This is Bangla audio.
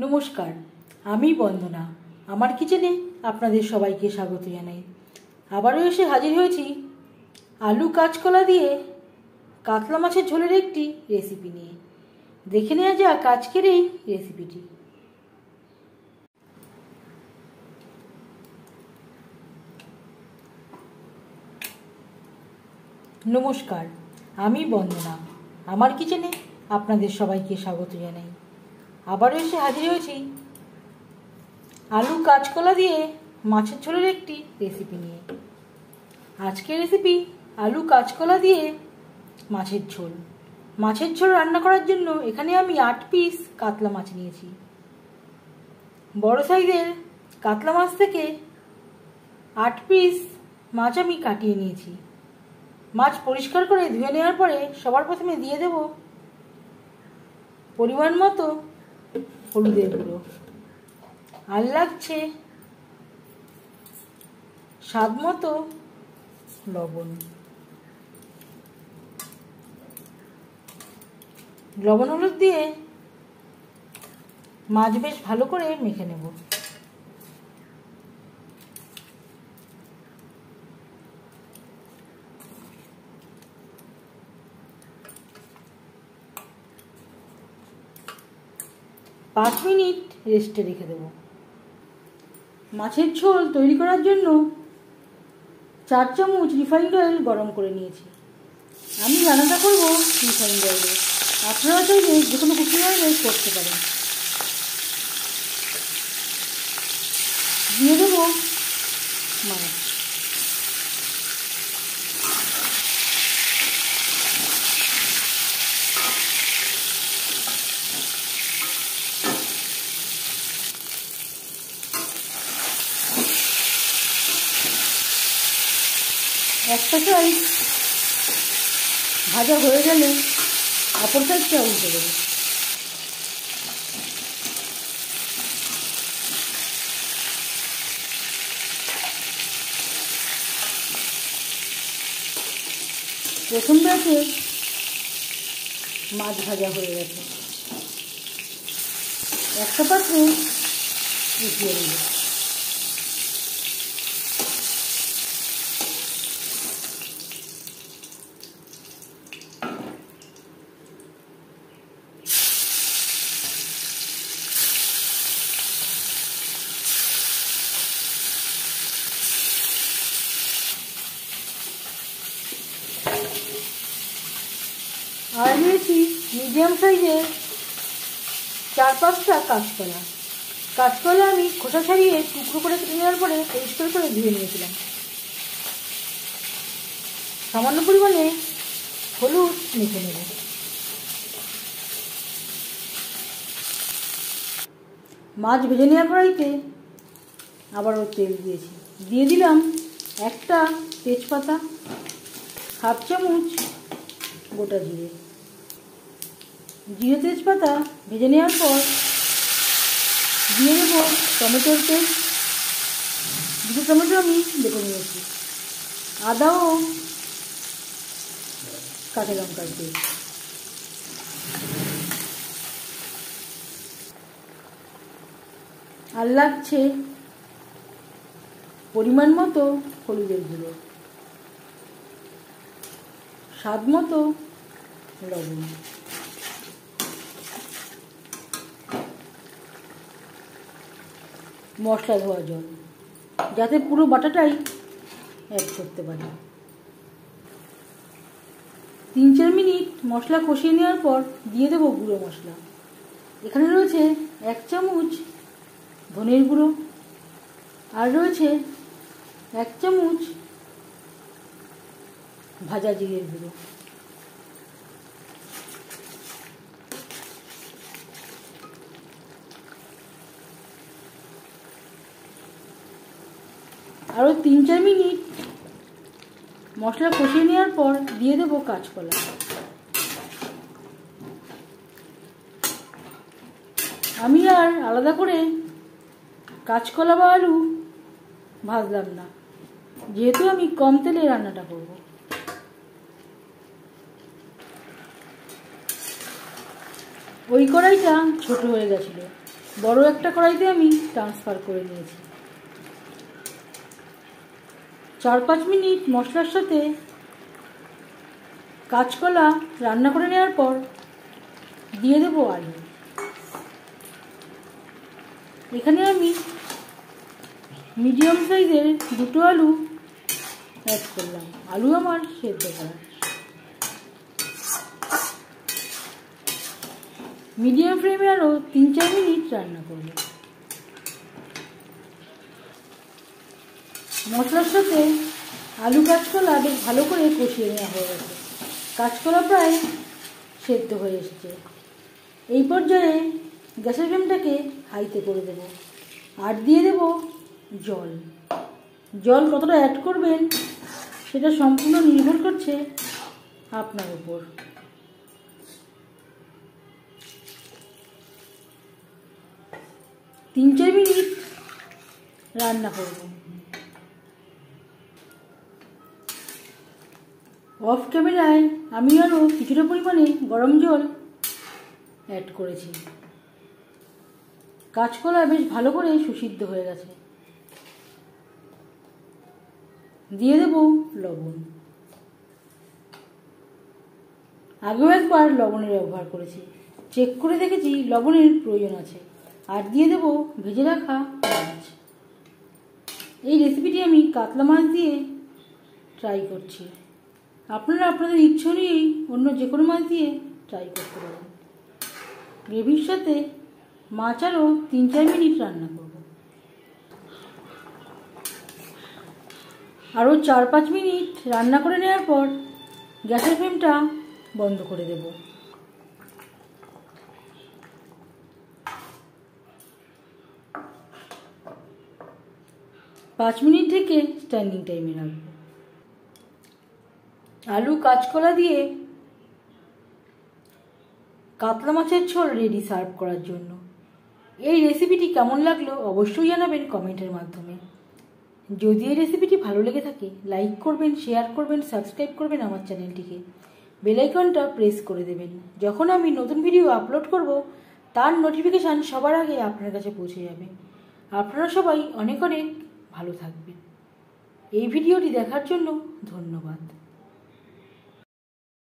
নমস্কার, আমি বন্দনা। আমার কিচেনে আপনাদের সবাইকে স্বাগত জানাই। আবারও এসে হাজির হয়েছি আলু কাঁচকলা দিয়ে কাতলা মাছের ঝোলের একটি রেসিপি নিয়ে। দেখে নেওয়া যাক আজকের এই রেসিপিটি। নমস্কার, আমি বন্দনা। আমার কিচেনে আপনাদের সবাইকে স্বাগত জানাই। আবারও এসে হাজির হয়েছি আলু কাঁচকলা দিয়ে মাছের ঝোলের একটি রেসিপি নিয়ে। আজকের রেসিপি আলু কাঁচকলা দিয়ে মাছের ঝোল। মাছের ঝোল রান্না করার জন্য এখানে আমি 8 পিস কাতলা মাছ নিয়েছি। বড় সাইজের কাতলা মাছ থেকে 8 পিস মাছ আমি কাটিয়ে নিয়েছি। মাছ পরিষ্কার করে ধুয়ে নেওয়ার পরে সবার প্রথমে দিয়ে দেব পরিমাণ মতো হলুদের গুঁড়ো, আর লাগছে স্বাদ মতো লবণ। লবণ হলুদ দিয়ে মাছ বেশ ভালো করে মেখে নেব। পাঁচ মিনিট রেস্টে রেখে দেব। মাছের ঝোল তৈরি করার জন্য 4 চামচ রিফাইন্ড অয়েল গরম করে নিয়েছি। আমি রান্নাটা করব রিফাইন্ড অয়েলে, আপনারা চাইলে যে কোনো কুকিং অয়েলে করতে পারেন। দিয়ে দেবো মাছ। একটা সাইড ভাজা হয়ে গেলে অপর সাইডটা উল্টে দেবো। প্রথম ব্যাচে মাছ ভাজা হয়ে গেছে, একটা পাত্রে উঠিয়ে নেব। আর নিয়েছি মিডিয়াম সাইজের 4-5টা কাঁচকলা। কাঁচকলা আমি খোসা ছাড়িয়ে টুকরো করে কেটে নেওয়ার পরে পরিষ্কার করে ধুয়ে নিয়েছিলাম। সামান্য পরিমাণে হলুদ মেখে নেব। মাছ ভেজে নেওয়ার কড়াইতে আবারও তেল দিয়েছি। দিয়ে দিলাম একটা তেজপাতা, 1/2 চামচ গোটা জিরে। জিরে তেজপাতা ভেজে নেওয়ার পর দিয়ে দেবো টমেটোর পেস্ট। 2 টমেটো আমি বেটে নিয়েছি, আদা ও কাঁচা লঙ্কার পেস্ট। আর লাগছে পরিমাণ মতো হলুদের গুঁড়ো, স্বাদ মতো লবণ। মশলা ধোয়া জল, যাতে পুরো বাটাটাই অ্যাড করতে পারি। 3-4 মিনিট মশলা কষিয়ে নেওয়ার পর দিয়ে দেবো গুঁড়ো মশলা। এখানে রয়েছে 1 চামচ ধনের গুঁড়ো, আর রয়েছে 1 চামচ ভাজা জিরের গুঁড়ো। আরও 3-4 মিনিট মশলা কষিয়ে নেওয়ার পর দিয়ে দেবো কাঁচকলা। আমি আর আলাদা করে কাঁচকলা বা আলু ভাজলাম না, যেহেতু আমি কম তেলে রান্নাটা করব। ওই কড়াইটা ছোট হয়ে গেছিল, বড় একটা কড়াইতে আমি ট্রান্সফার করে নিয়েছি। 4-5 মিনিট মশলার সাথে কাঁচকলা রান্না করে নেওয়ার পর দিয়ে দেবো আলু। এখানে আমি মিডিয়াম সাইজের 2টো আলু অ্যাড করলাম। আলু আমার সেদ্ধ করা। মিডিয়াম ফ্লেমে আরও 3-4 মিনিট রান্না করব। মশলার সাথে আলু কাঁচকলা বেশ ভালো করে কষিয়ে নেওয়া হয়ে গেছে। কাঁচকলা প্রায় সেদ্ধ হয়ে এসছে। এই পর্যায়ে গ্যাসের ফ্লেমটাকে হাইতে করে দেব আর দিয়ে দেব জল। জল কতটা অ্যাড করবেন সেটা সম্পূর্ণ নির্ভর করছে আপনার উপর। তিন 4 মিনিট রান্না করব। অফ ক্যামেরায় আমি আরও কিছুটা পরিমাণে গরম জল অ্যাড করেছি। কাঁচকলা বেশ ভালো করে সুসিদ্ধ হয়ে গেছে। দিয়ে দেব লবণ। আগেও একবার লবণের ব্যবহার করেছি, চেক করে দেখেছি লবণের প্রয়োজন আছে। আর দিয়ে দেব ভেজে রাখা মাছ। এই রেসিপিটি আমি কাতলা মাছ দিয়ে ট্রাই করছি। আপনারা আপনাদের ইচ্ছে অনুযায়ী অন্য যে কোনো মাছ দিয়ে ট্রাই করতে পারেন। গ্রেভির সাথে মাছ আরও 3-4 মিনিট রান্না করব। আরও 4-5 মিনিট রান্না করে নেওয়ার পর গ্যাসের ফ্লেমটা বন্ধ করে দেব। পাঁচ মিনিট থেকে স্ট্যান্ডিং টাইমে রাখবো। আলু কাঁচকলা দিয়ে কাতলা মাছের ঝোল রেডি সার্ভ করার জন্য। এই রেসিপিটি কেমন লাগলো অবশ্যই জানাবেন কমেন্টের মাধ্যমে। যদি এই রেসিপিটি ভালো লেগে থাকে লাইক করবেন, শেয়ার করবেন, সাবস্ক্রাইব করবেন আমার চ্যানেলটিকে। বেল আইকনটা প্রেস করে দেবেন। যখন আমি নতুন ভিডিও আপলোড করব তার নোটিফিকেশান সবার আগে আপনার কাছে পৌঁছে যাবে। আপনারা সবাই অনেক অনেক ভালো থাকবেন। এই ভিডিওটি দেখার জন্য ধন্যবাদ।